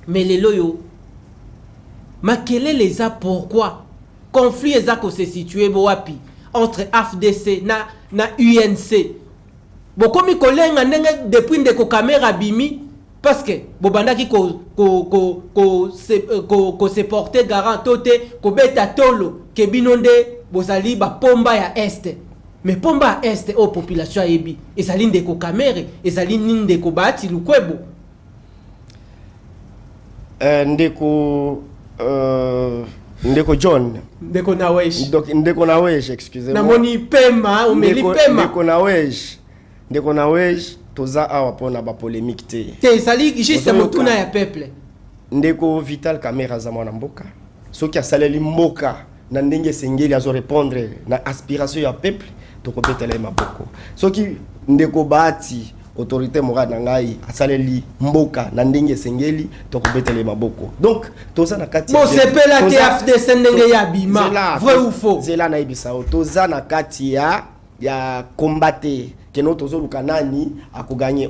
mais lelo yo makele les a pourquoi conflit ezako se situer bo wapi entre FDC na UNC bokomi kolenga ndenge depuis ndeko caméra bimi parce que bobandaki ko se porter garant tote ko beta tolo ke binonde bozali ba pomba ya est mais pomba ya est o population yebi ezali ndeko caméra ezali ndeko bati lukwebo ndeko John ndeko na wesh excusez-moi na moni pema omeli pema ndeko na wesh toza awa pona ba polémique te ezali juste motuna ya peuple ndeko Vital Kamerhe za mwana mboka soki asaleli mboka na ndenge sengeli azo répondre na aspiration ya peuple tokobetela maboko soki ndeko Bahati autorité morale na ngai asaleli mboka na ndenge sengeli tokobetela maboko donc toza na kati mo sepela te FDC ndenge ya bima vrai ou faux zela na ibisa toza na kati ya combattre que notre zoluka nani akogagner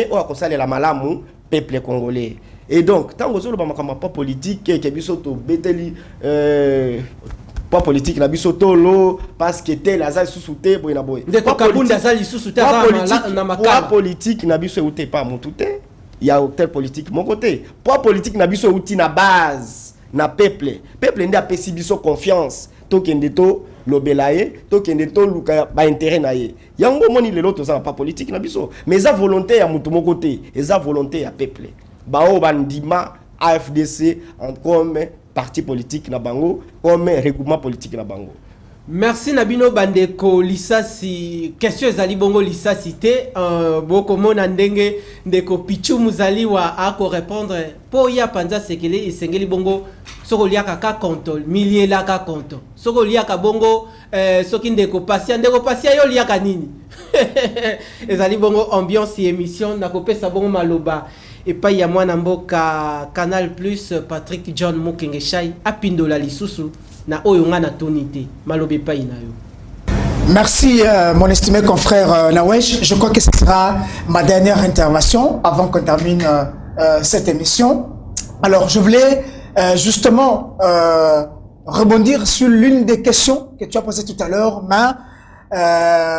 o akosalela malamu peuple congolais et donc tango zolo ba makamba pas politique ke biso to beteli pas politique na biso tolo parce que tel azali sous-souté boyna boy ndeko Kabunda azali sous-souté na makala politique na biso uté pas mututé il y a tel politique mon côté pas politique na biso uti na base na peuple nde apesi biso confiance to kende to lobelaye to kende to luka ba intérêt na ye yango moni lelo to ça pas politique na biso mais za volonté ya mutu mon côté et za volonté ya peuple bao bandima AFDC comme parti politique na bango comme regroupement politique na bango Merci Nabino Bandeko Lisasi. Question ezali bongo Lisasi te. Boko mona ndenge ndeko Pichu Muzali wa ako répondre. Po ya panza sekele isengeli bongo soko liaka ka konto, millier la ka konto. Soko liaka bongo soki ndeko pasia yo liaka nini. Ezali bongo ambiance émission nakopesa bongo maloba. Et pas ya mwana mboka Canal Plus Patrick John Mukengeshai apindola lisusu. Na oyongana tonité malobe pa inayo. Merci mon estimé confrère Nawesh. Je crois que ce sera ma dernière intervention avant qu'on termine cette émission. Alors je voulais justement rebondir sur l'une des questions que tu as posées tout à l'heure, mais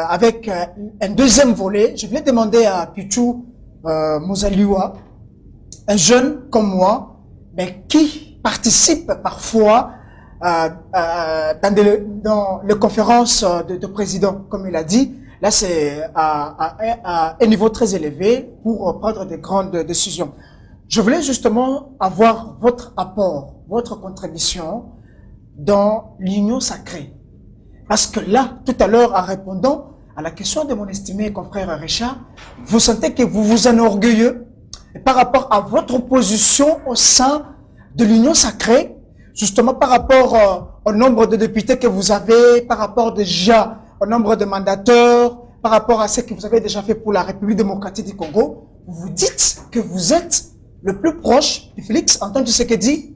avec un deuxième volet. Je voulais demander à Pichu Muzaliwa, un jeune comme moi, mais qui participe parfois dans les conférences de président, comme il a dit. Là, c'est à un niveau très élevé pour prendre des grandes décisions. Je voulais justement avoir votre apport, votre contribution dans l'union sacrée. Parce que là, tout à l'heure, en répondant à la question de mon estimé confrère Richard, vous sentez que vous vous enorgueillez par rapport à votre position au sein de l'union sacrée, justement par rapport au nombre de députés que vous avez, par rapport déjà au nombre de mandateurs, par rapport à ce que vous avez déjà fait pour la République démocratique du Congo. Vous dites que vous êtes le plus proche de Félix Antoine Tshisekedi,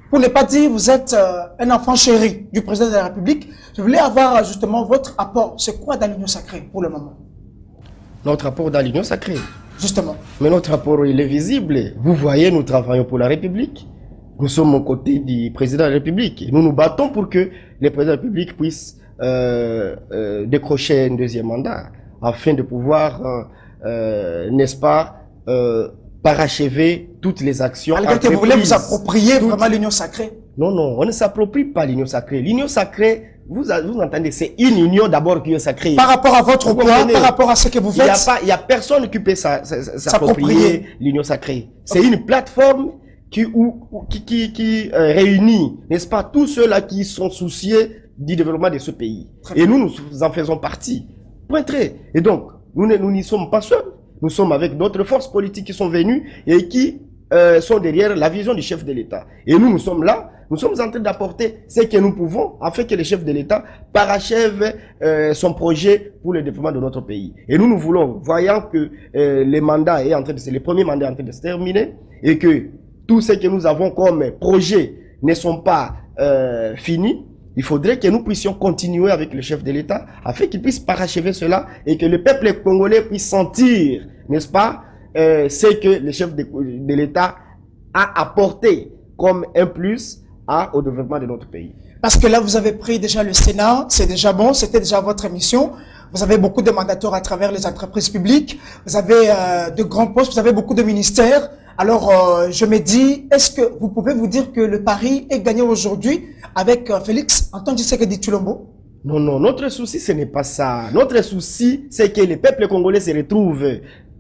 pour ne pas dire vous êtes un enfant chéri du président de la République. Je voulais avoir justement votre apport. C'est quoi dans l'union sacrée pour le moment? Notre apport dans l'union sacrée. Justement. Mais notre apport, il est visible. Vous voyez, nous travaillons pour la République. Nous sommes aux côtés du président de la République. Nous nous battons pour que le président de la République puisse décrocher un deuxième mandat afin de pouvoir, n'est-ce pas, parachever toutes les actions. Alors que vous voulez vous approprier vraiment l'union sacrée? Non, non, on ne s'approprie pas l'union sacrée. L'union sacrée, vous entendez, c'est une union d'abord qui est sacrée. Par rapport à votre poids, par rapport à ce que vous faites. Il n'y a personne qui peut s'approprier l'union sacrée. C'est une plateforme qui réunit, n'est-ce pas, tous ceux-là qui sont soucieux du développement de ce pays. Et nous en faisons partie. Pointré. Et donc, nous n'y sommes pas seuls. Nous sommes avec d'autres forces politiques qui sont venues et qui sont derrière la vision du chef de l'État. Et nous sommes là, nous sommes en train d'apporter ce que nous pouvons afin que le chef de l'État parachève son projet pour le développement de notre pays. Et nous voulons, voyant que le mandat est en train de le premier mandat est en train de se terminer et que tout ce que nous avons comme projet ne sont pas finis, il faudrait que nous puissions continuer avec le chef de l'État afin qu'il puisse parachever cela et que le peuple congolais puisse sentir, n'est-ce pas, ce que le chef de l'État a apporté comme un plus au développement de notre pays. Parce que là, vous avez pris déjà le Sénat, c'est déjà bon, c'était déjà votre émission. Vous avez beaucoup de mandateurs à travers les entreprises publiques, vous avez de grands postes, vous avez beaucoup de ministères. Alors, je me dis, est-ce que vous pouvez vous dire que le pari est gagné aujourd'hui avec Félix Antoine Tshisekedi Tshilombo? Non, non, notre souci, ce n'est pas ça. Notre souci, c'est que le peuple congolais se retrouve.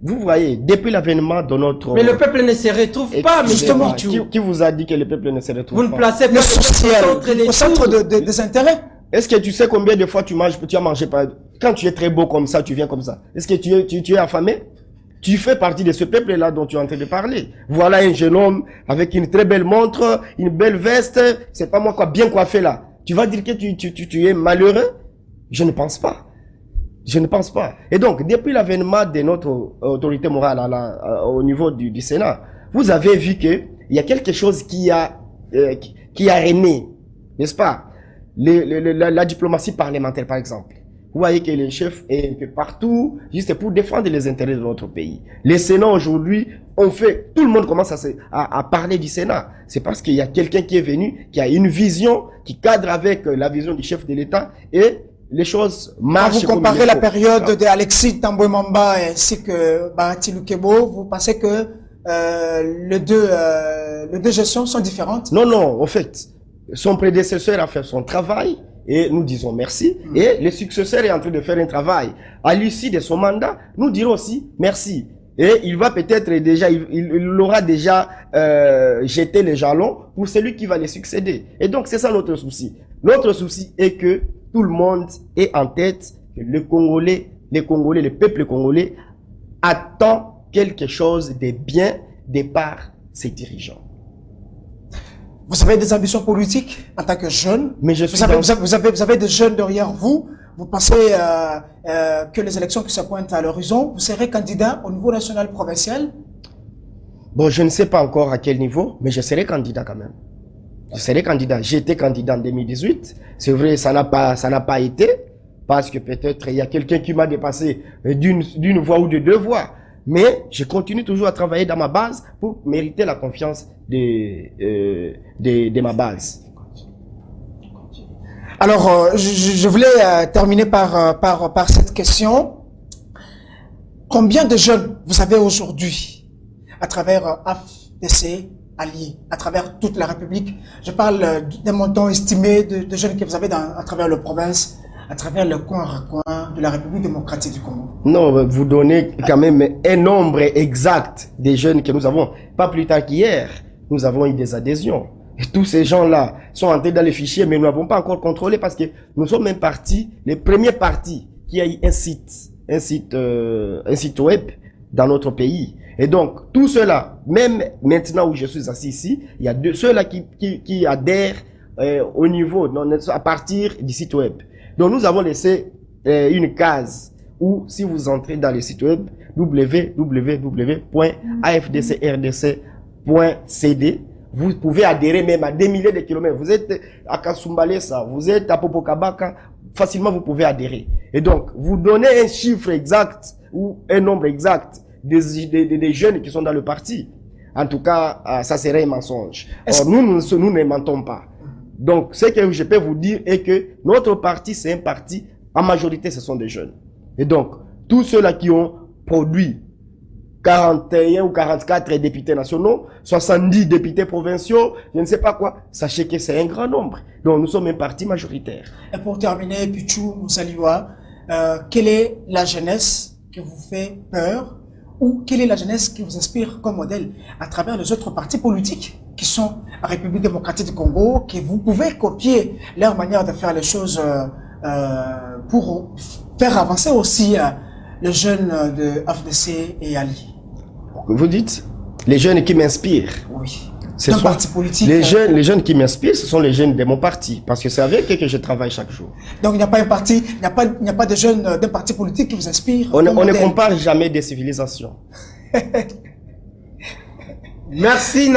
Vous voyez, depuis l'avènement de notre... Mais le peuple ne se retrouve pas, mais justement. Qui vous a dit que le peuple ne se retrouve pas? Vous ne placez pas le social au centre des intérêts. Est-ce que tu sais combien de fois tu as mangé pas? Quand tu es très beau comme ça, tu viens comme ça. Est-ce que tu es affamé? Tu fais partie de ce peuple-là dont tu es en train de parler. Voilà un jeune homme avec une très belle montre, une belle veste, c'est pas moi quoi, bien coiffé là. Tu vas dire que tu es malheureux? Je ne pense pas. Je ne pense pas. Et donc, depuis l'avènement de notre autorité morale au niveau du Sénat, vous avez vu que il y a quelque chose qui a régné, n'est-ce pas? La diplomatie parlementaire, par exemple. Vous voyez que les chefs est un peu partout, juste pour défendre les intérêts de notre pays. Les Sénats aujourd'hui ont fait, tout le monde commence à parler du Sénat. C'est parce qu'il y a quelqu'un qui est venu, qui a une vision, qui cadre avec la vision du chef de l'État et les choses marchent. Quand vous comparez la période d'Alexis Tambwe Mwamba ainsi que Bahati Lukebo, vous pensez que les deux gestions sont différentes? Non, non, en fait, son prédécesseur a fait son travail. Et nous disons merci. Et le successeur est en train de faire un travail. À l'issue de son mandat, nous dirons aussi merci. Et il va peut-être déjà, il aura déjà jeté les jalons pour celui qui va les succéder. Et donc c'est ça notre souci. Notre souci est que tout le monde ait en tête que le peuple congolais attend quelque chose de bien de par ses dirigeants. Vous avez des ambitions politiques en tant que jeune. Mais je suis vous avez des jeunes derrière vous. Vous pensez que les élections qui se pointent à l'horizon, vous serez candidat au niveau national, provincial? Bon, je ne sais pas encore à quel niveau, mais je serai candidat quand même. Je serai candidat. J'ai été candidat en 2018. C'est vrai, ça n'a pas été, parce que peut-être il y a quelqu'un qui m'a dépassé d'une voix ou de 2 voix. Mais je continue toujours à travailler dans ma base pour mériter la confiance de ma base. Alors, je voulais terminer par cette question. Combien de jeunes vous avez aujourd'hui à travers AFDC alliés, à travers toute la République? Je parle d'un montant estimé de jeunes que vous avez à travers la province, à travers le coin à coin de la République démocratique du Congo. Non, vous donnez quand même un nombre exact des jeunes que nous avons. Pas plus tard qu'hier, nous avons eu des adhésions. Et tous ces gens-là sont entrés dans les fichiers, mais nous n'avons pas encore contrôlé parce que nous sommes même partis, les premiers partis qui a eu un site web dans notre pays. Et donc, tout cela, même maintenant où je suis assis ici, il y a ceux-là qui adhèrent au niveau, à partir du site web. Donc, nous avons laissé une case où, si vous entrez dans le site web www.afdcrdc.cd, vous pouvez adhérer même à des milliers de kilomètres. Vous êtes à Kasumbalesa, vous êtes à Popokabaka, facilement vous pouvez adhérer. Et donc, vous donnez un chiffre exact ou un nombre exact des jeunes qui sont dans le parti. En tout cas, ça serait un mensonge. Or, nous ne mentons pas. Donc, ce que je peux vous dire est que notre parti, c'est un parti, en majorité, ce sont des jeunes. Et donc, tous ceux-là qui ont produit 41 ou 44 députés nationaux, 70 députés provinciaux, je ne sais pas quoi, sachez que c'est un grand nombre. Donc, nous sommes un parti majoritaire. Et pour terminer, Pichou Moussaliwa, quelle est la jeunesse qui vous fait peur ou quelle est la jeunesse qui vous inspire comme modèle à travers les autres partis politiques qui sont la République démocratique du Congo, que vous pouvez copier leur manière de faire les choses pour faire avancer aussi les jeunes de AFDC et Ali? Vous dites les jeunes qui m'inspirent. Oui. Un parti politique. Les jeunes qui m'inspirent, ce sont les jeunes de mon parti, parce que c'est avec eux que je travaille chaque jour. Donc il n'y a pas un parti, il n'y a pas de jeunes d'un parti politique qui vous inspirent. On ne compare jamais des civilisations. Merci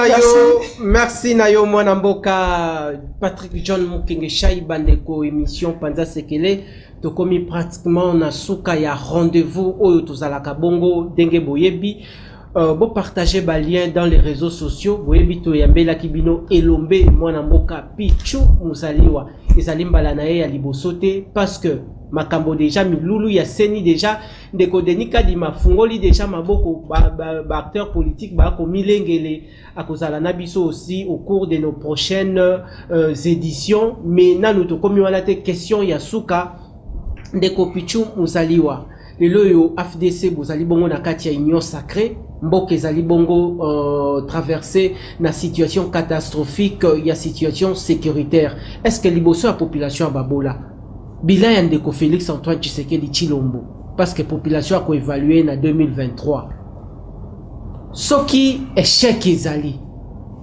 Nayo Mwanamboka, Patrick John Mukenge Shai Bandeko émission Panza Sekele. Tokomi pratiquement na souka ya rendez-vous oyo tozalaka bongo denge boyebi. Bo partager ba lien dans les réseaux sociaux boyebi to yambela kibino elombe mwana mboka Pichou Moussaliwa ezali mbala na ye ya liboso te parce que makambo déjà milulu ya seni déjà ndeko denika di mafungoli déjà maboko ba acteurs politiques ba ko milengele akozala na biso aussi au cours de nos prochaines éditions. Mais nanu to komi wala te question ya suka ndeko Pichou Moussaliwa lelo yo AFDC bozali bongo na kati ya union sacrée mboka ezali bongo traversé na situation catastrophique ya situation sécuritaire. Est-ce que liboso la population a babola bilan ya ndeko Félix Antoine Tshisekedi Chilombo parce que population a coévalué na 2023 soki échec ezali?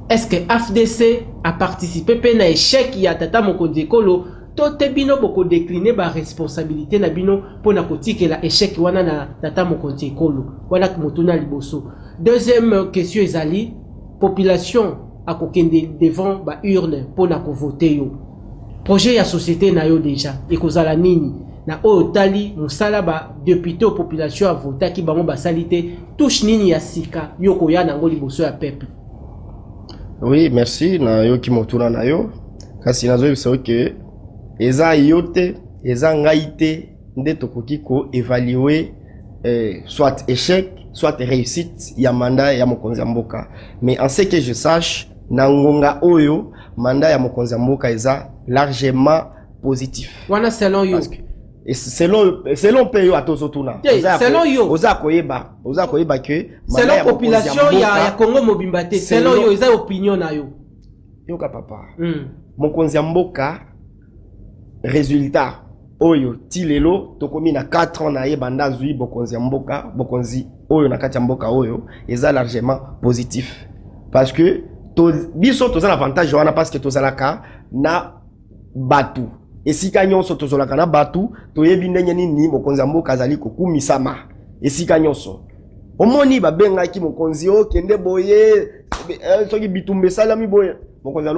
Est-ce que AFDC a participé pe na échec ya tata mokonzi ekolo tote bino boko décliner ba responsabilité na bino pona kotike la échec wana na tata mokonzi ekolo wana motuna liboso? Deuxième question ezali population a kokende devant ba urne pona ko voter yo projet ya société na yo déjà ekozala nini na oyo tali musala ba député population a voter ki bango ba salité touche nini ya sika yo koya nango liboso ya peuple? Oui, merci na yo ki motuna na yo kasi nazo biso que eza yote eza ngaite nde tokoki ko évaluer soit échec soit réussite ya mandat ya mokonzi ya mboka. Mais en ce que je sache na ngonga oyo mandat ya mokonzi ya mboka eza largement positif. Wana selon yo et selon peyo atozo tuna selon yo oza koyeba que selon population ya Congo mobimba te selon yo eza opinion na yo yoka papa mokonzi ya mboka résultat oyo tilelo tokomi na 4 ans na ye banda zui bokonzi mboka bokonzi oyo na kati mboka oyo eza largement positif parce que biso toza avantage wana parce que tozalaka na batu esika nyonso tozolaka na batu toyebi ndenge nini mokonzi mboka azali kokumisama esika nyonso omoni babengaki mokonzi o kende boye soki bitumbe salami boye mokonzi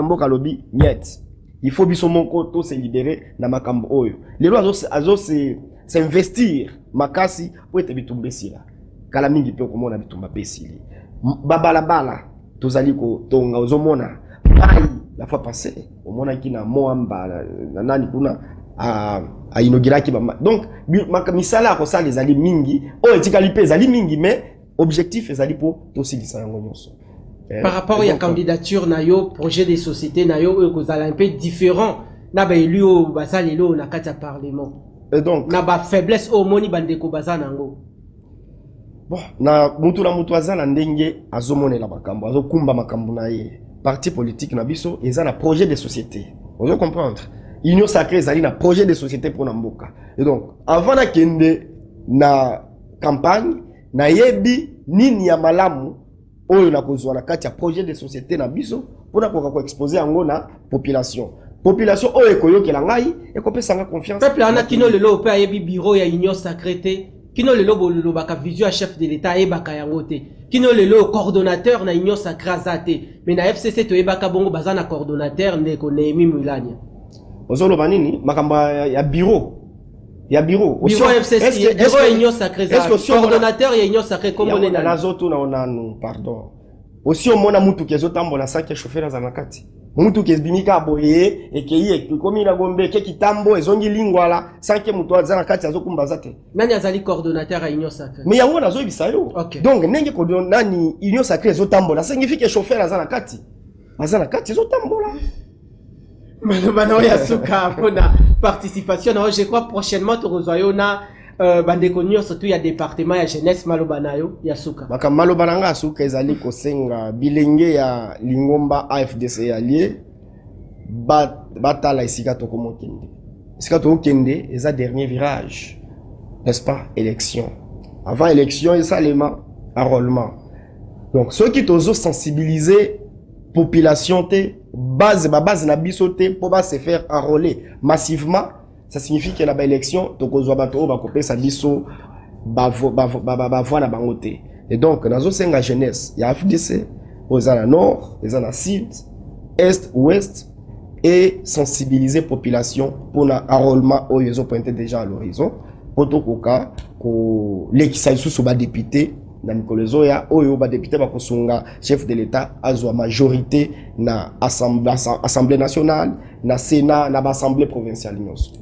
mboka lobi niet il faut biso moko to se libérer na makambo oyo lelo azo se investir makasi po ete bitumbe sila kala mingi pe komona bitumba pesili bala tozali ko tonga ozomona la fois passée omona kina moamba na nani kuna a inauguraki donc misala ko sala ezali mingi o etikali pe ezali mingi mais objectif ezali po to silisa yango nyonso. Par rapport à la candidature na yo projet de société na yo ko zala un peu différent na ba élu o basalelo na kati ya parlement et donc na ba faiblesse au moni bandeko bazana ngo bon na mutu azana ndenge azomonela makambo azokumba makambo na ye parti politique na biso eza na projet de société vous comprendre union sacrée ezali na projet de société pour na mboka et donc avant na kende na campagne na yebi nini ya malamu oyo na kozwa na kati ya projet de société na biso pour na ko exposer yango na population oyo ekoyokela ngai ekopesanga confiance peuple ana kino lelo pe ayebi bureau ya union sacrée kino lelo bololo baka vision à chef de l'état e baka yango te kino lelo coordonnateur na union sacrée azate mais na FCC to e baka bongo bazana coordonnateur ndeko Nehemi Mulanya ozolo banini makamba ya bureau bureau FCC bureau ya union sacrée coordonnateur ya union sacrée comme on est na zoto na onanu pardon aussi omona mutu kezo tambola sake chauffeur za nakati mutu kezbimika boye ekei komi na gombe ke kitambo ezongi lingwala sanke mutu azana kati azokumba zate nani azali coordonnateur ya union sacrée mais yango nazo bisayo donc nenge ko nani union sacrée ezotambola signifie chauffeur azana kati ezotambola Bana ya suka pona participation je crois prochainement to rezoyo na bandeko nyonso tu ya département ya jeunesse malobana yo ya suka baka malobana nga suka ezali kosenga bilenge ya lingomba AFDC allié batala esika to komokende eza dernier virage n'est-ce pas élection avant élection et salema enrôlement donc ceux qui tozo sensibiliser population te base na biso te pour se faire enrôler massivement ça signifie que la élection to kozwa bato ba kopesa biso ba voix na bango te et donc nazo senga jeunesse ya FDC aux na nord aux na sud est ouest et sensibiliser population pour na enrôlement au ils ont pointé déjà à l'horizon poto koka ko lekisa sous ba député na mikolezo ya oyo ba député ba kosunga chef de l'état azwa majorité na assemblée nationale na sénat na ba assemblée provinciale nyonso.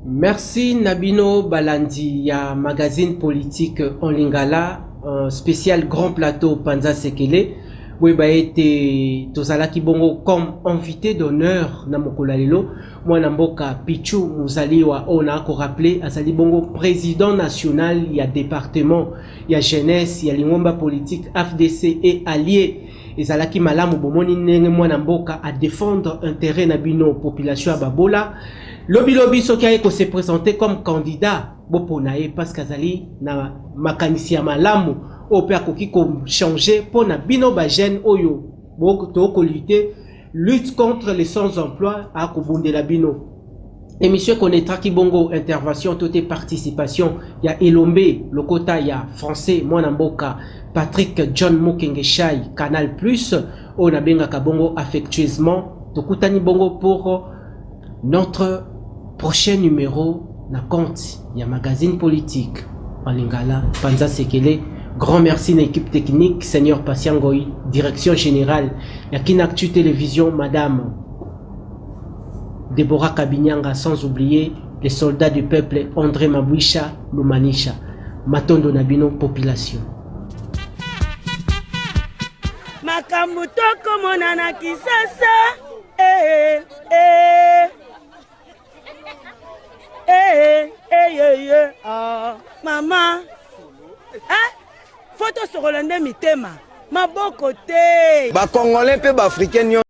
Merci Nabino Balandi ya magazine politique en lingala spécial grand plateau Panza Sekele oui ba été tozalaki bongo comme invité d'honneur na mokolo lelo mwana mboka Pichu Muzaliwa ona ko rappeler azali bongo président national ya département ya jeunesse ya lingomba politique FDC et allié ezalaki malamu bomoni ndenge mwana mboka à défendre intérêt na bino population ya babola lobi soki aye ko se présenter comme candidat boponaye parce qu'azali na makanisi ya malamu ope akoki ko changer pour na bino ba jeune oyo to ko lutte contre les sans-emploi à kobundela bino émission connaîtra ki bongo intervention toute participation ya Elombe lokota ya français mwana mboka Patrick John Mokengeshai Canal Plus on a benga kabongo affectueusement tokutani bongo pour notre prochain numéro na compte ya magazine politique en lingala Panza Sekele. Grand merci à l'équipe technique, Seigneur Patiangoi, direction générale, Yakinactu Télévision, Madame Déborah Kabinyanga, sans oublier les soldats du peuple, André Mabouisha, Lumanisha, Matondo Nabino, population. Makamuto komonana kisasa, Maman, photo sur le mitema, maboko te. Ba Congolais pe ba Africain